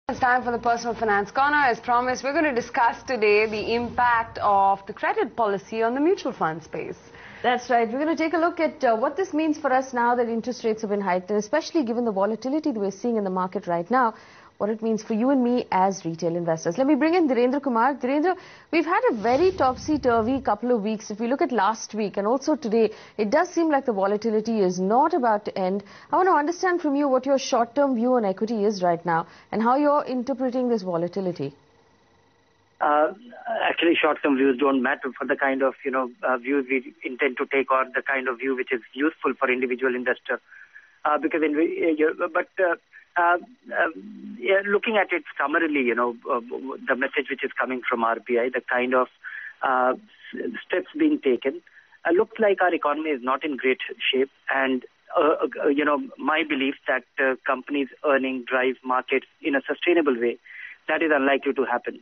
It's time for the Personal Finance Corner. As promised, we're going to discuss today the impact of the credit policy on the mutual fund space. That's right. We're going to take a look at what this means for us now that interest rates have been hiked, and especially given the volatility that we're seeing in the market right now, what it means for you and me as retail investors. Let me bring in Dhirendra Kumar. Dhirendra, we've had a very topsy-turvy couple of weeks. If we look at last week and also today, it does seem like the volatility is not about to end. I want to understand from you what your short-term view on equity is right now and how you're interpreting this volatility. Actually, short-term views don't matter for the kind of views we intend to take, or the kind of view which is useful for individual investor. Looking at it summarily, the message which is coming from RBI, the kind of steps being taken, looks like our economy is not in great shape, and my belief that companies earning drive markets in a sustainable way, that is unlikely to happen.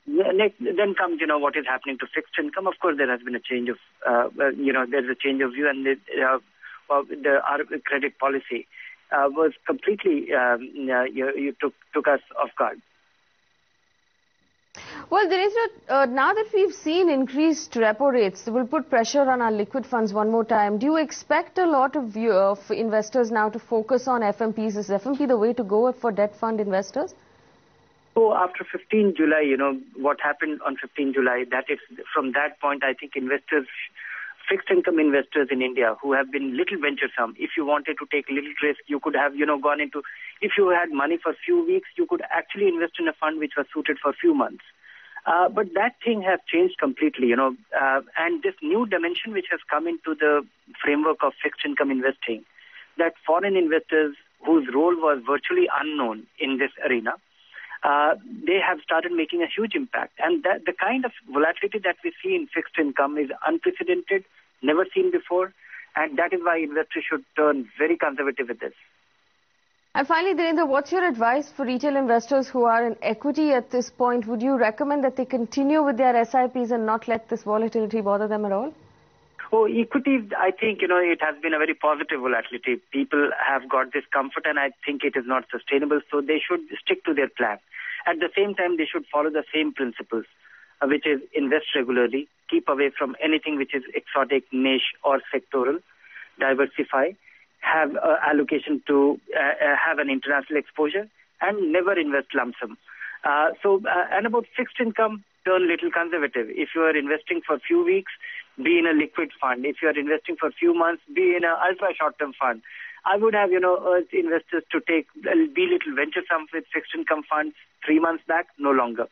Then comes, what is happening to fixed income. Of course, there has been a change of, there's a change of view, and our credit policy was completely, took us off guard. Well, Dhirendra, now that we've seen increased repo rates, it will put pressure on our liquid funds one more time. Do you expect a lot of investors now to focus on FMPs? Is FMP the way to go for debt fund investors? So after 15 July, what happened on 15 July, from that point, I think investors, fixed income investors in India who have been little venturesome, if you wanted to take little risk, you could have, gone into, if you had money for a few weeks, you could actually invest in a fund which was suited for a few months. But that thing has changed completely, and this new dimension which has come into the framework of fixed income investing, that foreign investors whose role was virtually unknown in this arena, they have started making a huge impact. And the kind of volatility that we see in fixed income is unprecedented, never seen before. And that is why investors should turn very conservative with this. And finally, Dhirendra, what's your advice for retail investors who are in equity at this point? Would you recommend that they continue with their SIPs and not let this volatility bother them at all? Oh, equity, I think, it has been a very positive volatility. People have got this comfort, and I think it is not sustainable, so they should stick to their plan. At the same time, they should follow the same principles, which is invest regularly, keep away from anything which is exotic, niche, or sectoral, diversify, have allocation to have an international exposure, and never invest lump sum. And about fixed income, turn little conservative. If you are investing for a few weeks, be in a liquid fund. If you are investing for a few months, be in an ultra short-term fund. I would have, urged investors to be little venturesome with fixed income funds 3 months back, no longer.